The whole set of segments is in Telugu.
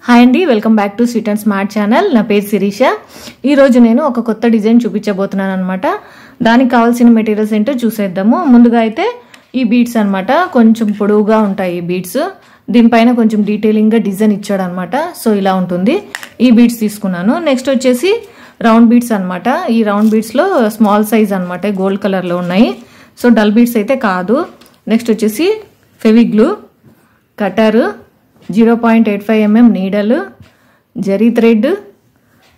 హాయ్ అండి, welcome back to sweet and smart channel. నా పేరు శిరీష. ఈరోజు నేను ఒక కొత్త డిజైన్ చూపించబోతున్నాను అనమాట. దానికి కావాల్సిన మెటీరియల్స్ ఏంటో చూసేద్దాము. ముందుగా అయితే ఈ బీడ్స్ అనమాట, కొంచెం పొడవుగా ఉంటాయి ఈ బీడ్స్. దీనిపైన కొంచెం డీటెయిలింగ్గా డిజైన్ ఇచ్చాడు అనమాట. సో ఇలా ఉంటుంది. ఈ బీడ్స్ తీసుకున్నాను. నెక్స్ట్ వచ్చేసి రౌండ్ బీడ్స్ అనమాట. ఈ రౌండ్ బీడ్స్లో స్మాల్ సైజ్ అనమాట, గోల్డ్ కలర్లో ఉన్నాయి. సో డల్ బీడ్స్ అయితే కాదు. నెక్స్ట్ వచ్చేసి ఫెవిగ్లూ, కటర్, 0.85 mm నీడలు, జరీ థ్రెడ్,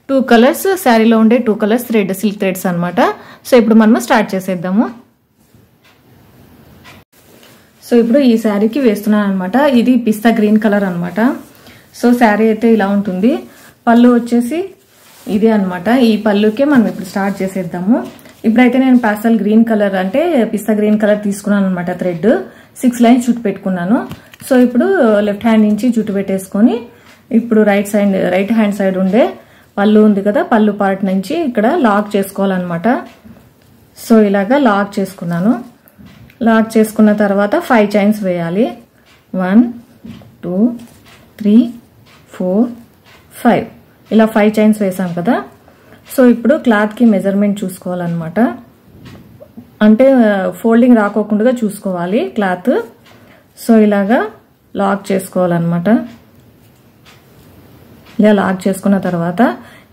2 కలర్స్, శారీలో ఉండే 2 కలర్స్ థ్రెడ్, సిల్క్ థ్రెడ్స్ అనమాట. సో ఇప్పుడు మనం స్టార్ట్ చేసేద్దాము. సో ఇప్పుడు ఈ శారీకి వేస్తున్నాను అనమాట. ఇది పిస్తా గ్రీన్ కలర్ అనమాట. సో శారీ అయితే ఇలా ఉంటుంది. పళ్ళు వచ్చేసి ఇదే అనమాట. ఈ పళ్ళుకే మనం ఇప్పుడు స్టార్ట్ చేసేద్దాము. ఇప్పుడైతే నేను పాస్టల్ గ్రీన్ కలర్ అంటే పిస్తా గ్రీన్ కలర్ తీసుకున్నాను అనమాట. థ్రెడ్ 6 లైన్స్ చుట్టు పెట్టుకున్నాను. సో ఇప్పుడు లెఫ్ట్ హ్యాండ్ నుంచి జుట్టు పెట్టేసుకొని ఇప్పుడు రైట్ హ్యాండ్ సైడ్ ఉండే పళ్ళు ఉంది కదా, పళ్ళు పార్ట్ నుంచి ఇక్కడ లాక్ చేసుకోవాలన్నమాట. సో ఇలాగా లాక్ చేసుకున్నాను. లాక్ చేసుకున్న తర్వాత 5 చైన్స్ వేయాలి. 1 2 3 4 5 ఇలా 5 చైన్స్ వేసాం కదా. సో ఇప్పుడు క్లాత్కి మెజర్మెంట్ చూసుకోవాలన్నమాట. అంటే ఫోల్డింగ్ రాకోకుండా చూసుకోవాలి క్లాత్. సో ఇలాగా లాక్ చేసుకోవాలన్నమాట. ఇలా లాక్ చేసుకున్న తర్వాత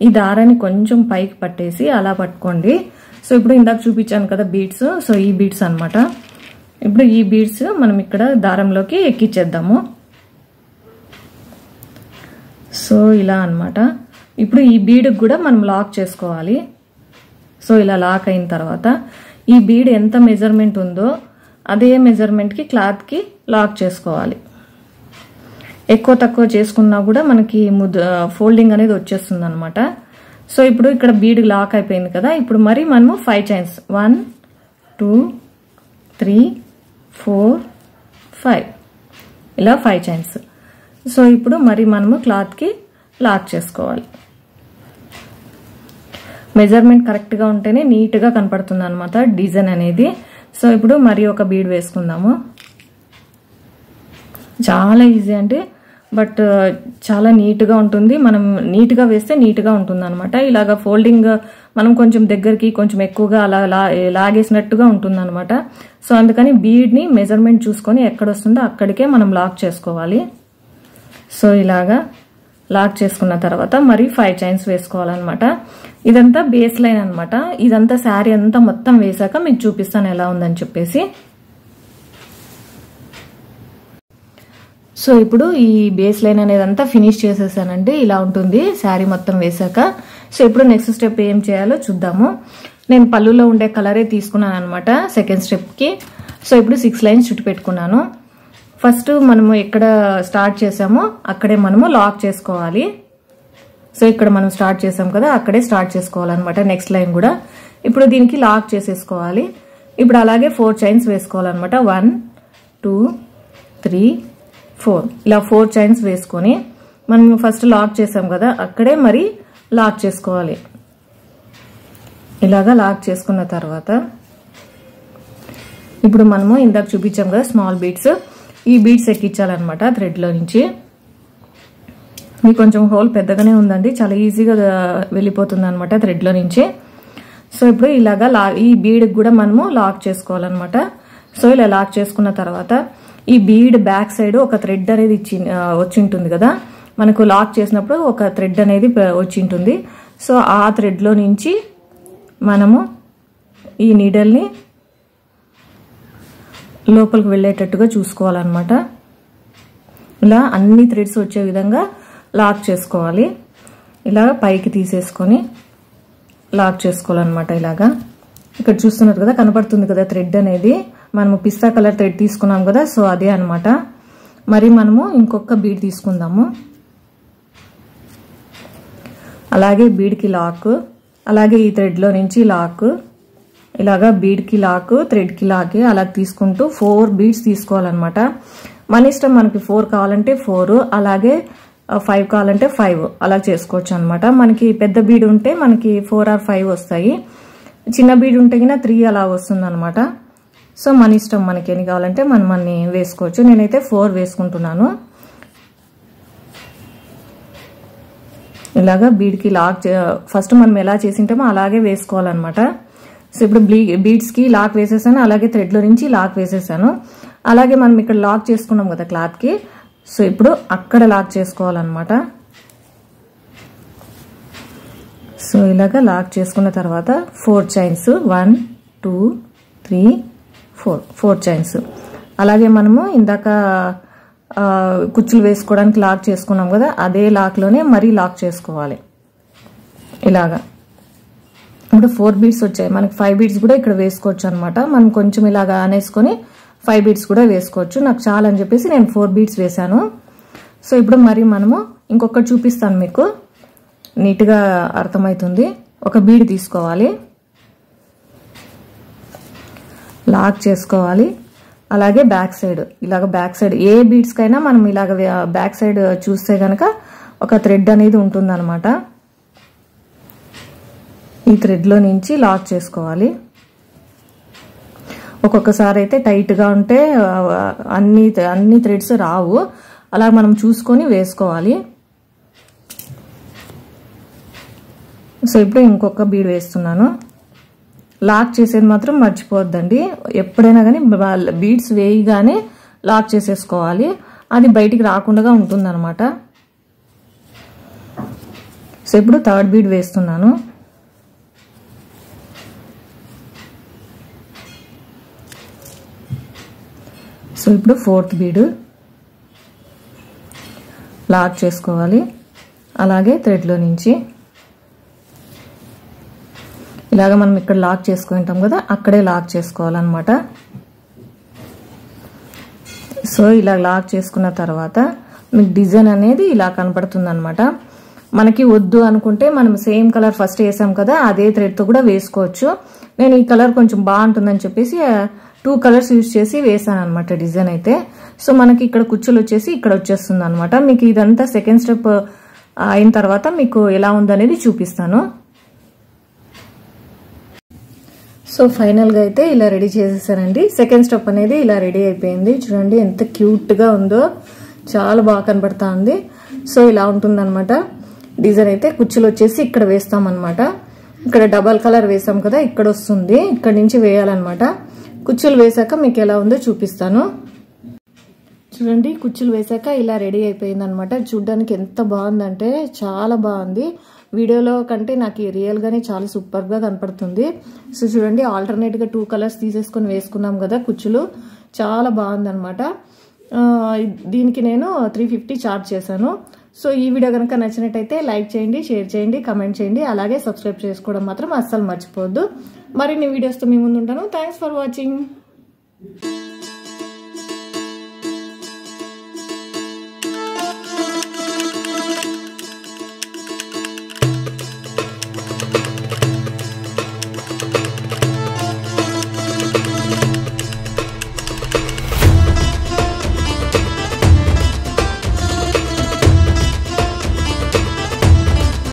ఈ దారాన్ని కొంచెం పైకి పట్టేసి అలా పట్టుకోండి. సో ఇప్పుడు ఇందాక చూపించాను కదా బీడ్స్, సో ఈ బీడ్స్ అనమాట. ఇప్పుడు ఈ బీడ్స్ మనం ఇక్కడ దారంలోకి ఎక్కించేద్దాము. సో ఇలా అనమాట. ఇప్పుడు ఈ బీడ్కి కూడా మనం లాక్ చేసుకోవాలి. సో ఇలా లాక్ అయిన తర్వాత ఈ బీడ్ ఎంత మెజర్మెంట్ ఉందో అదే మెజర్మెంట్కి క్లాత్కి లాక్ చేసుకోవాలి. ఎక్కువ తక్కువ చేసుకున్నా కూడా మనకి ఫోల్డింగ్ అనేది వచ్చేస్తుంది అనమాట. సో ఇప్పుడు ఇక్కడ బీడ్ లాక్ అయిపోయింది కదా. ఇప్పుడు మరి మనము 5 చైన్స్ 1 2 3 4 5 ఇలా 5 చైన్స్. సో ఇప్పుడు మరి మనము క్లాత్కి లాక్ చేసుకోవాలి. మెజర్మెంట్ కరెక్ట్గా ఉంటేనే నీట్గా కనపడుతుంది అనమాట డిజైన్ అనేది. సో ఇప్పుడు మరి ఒక బీడ్ వేసుకుందాము. చాలా ఈజీ అంటే బట్ చాలా నీట్గా ఉంటుంది. మనం నీట్గా వేస్తే నీట్గా ఉంటుంది అనమాట. ఇలాగ ఫోల్డింగ్ మనం కొంచెం దగ్గరికి కొంచెం ఎక్కువగా అలా లాగేసినట్టుగా ఉంటుంది అనమాట. సో అందుకని బీడ్ని మెజర్మెంట్ చూసుకొని ఎక్కడ వస్తుందో అక్కడికే మనం లాక్ చేసుకోవాలి. సో ఇలాగా లాక్ చేసుకున్న తర్వాత మరి 5 చైన్స్ వేసుకోవాలన్నమాట. ఇదంతా బేస్ లైన్ అనమాట. ఇదంతా శారీ అంతా మొత్తం వేసాక మీకు చూపిస్తాను ఎలా ఉందని చెప్పేసి. సో ఇప్పుడు ఈ బేస్ లైన్ అనేది అంతా ఫినిష్ చేసేసానండి. ఇలా ఉంటుంది శారీ మొత్తం వేసాక. సో ఇప్పుడు నెక్స్ట్ స్టెప్ ఏం చేయాలో చూద్దాము. నేను పళ్ళులో ఉండే కలరే తీసుకున్నాను అనమాట సెకండ్ స్టెప్కి. సో ఇప్పుడు 6 లైన్స్ చుట్టు పెట్టుకున్నాను. ఫస్ట్ మనము ఎక్కడ స్టార్ట్ చేసామో అక్కడే మనము లాక్ చేసుకోవాలి. సో ఇక్కడ మనం స్టార్ట్ చేసాం కదా, అక్కడే స్టార్ట్ చేసుకోవాలన్నమాట నెక్స్ట్ లైన్ కూడా. ఇప్పుడు దీనికి లాక్ చేసేసుకోవాలి. ఇప్పుడు అలాగే 4 చైన్స్ వేసుకోవాలన్నమాట. 1 2 3 4 ఇలా 4 చైన్స్ వేసుకొని మనం ఫస్ట్ లాక్ చేసాం కదా అక్కడే మరి లాక్ చేసుకోవాలి. ఇలాగా లాక్ చేసుకున్న తర్వాత ఇప్పుడు మనము ఇందాక చూపించాం కదా స్మాల్ బీడ్స్, ఈ బీడ్స్ ఎక్కించాలన్నమాట థ్రెడ్లో నుంచి. ఇది కొంచెం హోల్ పెద్దగానే ఉందండి, చాలా ఈజీగా వెళ్ళిపోతుంది అనమాట థ్రెడ్లో నుంచి. సో ఇప్పుడు ఇలాగా ఈ బీడ్కి కూడా మనము లాక్ చేసుకోవాలన్నమాట. సో ఇలా లాక్ చేసుకున్న తర్వాత ఈ బీడ్ బ్యాక్ సైడ్ ఒక థ్రెడ్ అనేది వచ్చి ఉంటుంది కదా, మనకు లాక్ చేసినప్పుడు ఒక థ్రెడ్ అనేది వచ్చి ఉంటుంది. సో ఆ థ్రెడ్లో నుంచి మనము ఈ నీడల్ని లోపలికి వెళ్ళేటట్టుగా చూసుకోవాలన్నమాట. ఇలా అన్ని థ్రెడ్స్ వచ్చే విధంగా లాక్ చేసుకోవాలి. ఇలా పైకి తీసేసుకొని లాక్ చేసుకోవాలన్నమాట. ఇలాగా ఇక్కడ చూస్తున్నారు కదా, కనపడుతుంది కదా థ్రెడ్ అనేది. మనము పిస్తా కలర్ థ్రెడ్ తీసుకున్నాం కదా, సో అదే అనమాట. మరి మనము ఇంకొక బీడ్ తీసుకుందాము. అలాగే బీడ్కి లాక్, అలాగే ఈ థ్రెడ్లో నుంచి లాక్, ఇలాగా బీడ్కి లాక్, థ్రెడ్కి లాక్ అలా తీసుకుంటూ 4 బీడ్స్ తీసుకోవాలన్నమాట. మన ఇష్టం, మనకి 4 కావాలంటే 4, అలాగే 5 కావాలంటే 5 అలా చేసుకోవచ్చు అనమాట. మనకి పెద్ద బీడ్ ఉంటే మనకి 4 or 5 వస్తాయి. చిన్న బీడ్ ఉంటే కింద 3 అలా వస్తుంది అనమాట. సో మన ఇష్టం, మనకి ఎన్ని కావాలంటే మనం అన్ని వేసుకోవచ్చు. నేనైతే 4 వేసుకుంటున్నాను. ఇలాగా బీడ్కి లాక్ ఫస్ట్ మనం ఎలా చేసింటామో అలాగే వేసుకోవాలన్నమాట. సో ఇప్పుడు బీడ్స్కి లాక్ వేసేసాను, అలాగే థ్రెడ్లో నుంచి లాక్ వేసేసాను. అలాగే మనం ఇక్కడ లాక్ చేసుకున్నాం కదా క్లాత్కి, సో ఇప్పుడు అక్కడ లాక్ చేసుకోవాలన్నమాట. సో ఇలాగా లాక్ చేసుకున్న తర్వాత 4 చైన్స్ 1 2 3 4 చైన్స్. అలాగే మనము ఇందాక కుచ్చులు వేసుకోవడానికి లాక్ చేసుకున్నాం కదా, అదే లాక్లోనే మరీ లాక్ చేసుకోవాలి ఇలాగా. ఇప్పుడు 4 బీడ్స్ వచ్చాయి, మనకి 5 బీడ్స్ కూడా ఇక్కడ వేసుకోవచ్చు అనమాట. మనం కొంచెం ఇలాగా అనేసుకొని 5 బీడ్స్ కూడా వేసుకోవచ్చు. నాకు చాలా అని చెప్పేసి నేను 4 బీడ్స్ వేసాను. సో ఇప్పుడు మరి మనము ఇంకొకటి చూపిస్తాను మీకు, నీట్గా అర్థమవుతుంది. ఒక బీడ్ తీసుకోవాలి, లాక్ చేసుకోవాలి. అలాగే బ్యాక్ సైడ్ ఇలాగ బ్యాక్ సైడ్ ఏ బీడ్స్కైనా మనం ఇలాగ బ్యాక్ సైడ్ చూస్తే కనుక ఒక థ్రెడ్ అనేది ఉంటుందన్నమాట. ఈ థ్రెడ్లో నుంచి లాక్ చేసుకోవాలి. ఒక్కొక్కసారి అయితే టైట్గా ఉంటే అన్ని థ్రెడ్స్ రావు, అలా మనం చూసుకొని వేసుకోవాలి. సో ఇప్పుడు ఇంకొక బీడ్ వేస్తున్నాను. లాక్ చేసేది మాత్రం మర్చిపోవద్దండి, ఎప్పుడైనా కానీ బీడ్స్ వేయగానే లాక్ చేసేసుకోవాలి, అది బయటికి రాకుండా ఉంటుందన్నమాట. సో ఇప్పుడు 3rd బీడ్ వేస్తున్నాను. సో ఇప్పుడు 4th బీడ్ లాక్ చేసుకోవాలి. అలాగే థ్రెడ్లో నుంచి ఇలాగ మనం ఇక్కడ లాక్ చేసుకుంటాం కదా, అక్కడే లాక్ చేసుకోవాలన్నమాట. సో ఇలా లాక్ చేసుకున్న తర్వాత మీకు డిజైన్ అనేది ఇలా కనపడుతుంది అనమాట. మనకి వద్దు అనుకుంటే మనం సేమ్ కలర్ ఫస్ట్ వేసాం కదా, అదే థ్రెడ్తో కూడా వేసుకోవచ్చు. నేను ఈ కలర్ కొంచెం బాగుంటుందని చెప్పేసి 2 కలర్స్ యూజ్ చేసి వేసాను అనమాట డిజైన్ అయితే. సో మనకి ఇక్కడ కుచ్చులు వచ్చేసి ఇక్కడ వచ్చేస్తుంది అనమాట. మీకు ఇదంతా సెకండ్ స్టెప్ అయిన తర్వాత మీకు ఎలా ఉందనేది చూపిస్తాను. సో ఫైనల్గా అయితే ఇలా రెడీ చేసేసానండి. సెకండ్ స్టెప్ అనేది ఇలా రెడీ అయిపోయింది. చూడండి ఎంత క్యూట్గా ఉందో, చాలా బాగా కనబడతా ఉంది. సో ఇలా ఉంటుందన్నమాట డిజైన్ అయితే. కుచ్చులు వచ్చేసి ఇక్కడ వేస్తామన్నమాట. ఇక్కడ డబల్ కలర్ వేసాం కదా, ఇక్కడ వస్తుంది, ఇక్కడ నుంచి వేయాలన్నమాట. కుచ్చులు వేసాక మీకు ఎలా ఉందో చూపిస్తాను. చూడండి కుచ్చులు వేసాక ఇలా రెడీ అయిపోయింది అనమాట. చూడ్డానికి ఎంత బాగుందంటే చాలా బాగుంది. వీడియోలో కంటే నాకు రియల్గానే చాలా సూపర్గా కనపడుతుంది. సో చూడండి ఆల్టర్నేట్గా 2 కలర్స్ తీసేసుకొని వేసుకున్నాం కదా కుచ్చులు, చాలా బాగుందనమాట. దీనికి నేను 350 ఛార్జ్ చేశాను. సో ఈ వీడియో కనుక నచ్చినట్టయితే లైక్ చేయండి, షేర్ చేయండి, కమెంట్ చేయండి, అలాగే సబ్స్క్రైబ్ చేసుకోవడం మాత్రం అస్సలు మర్చిపోవద్దు. మరిన్ని వీడియోస్తో మీ ముందు ఉంటాను. Thanks for watching.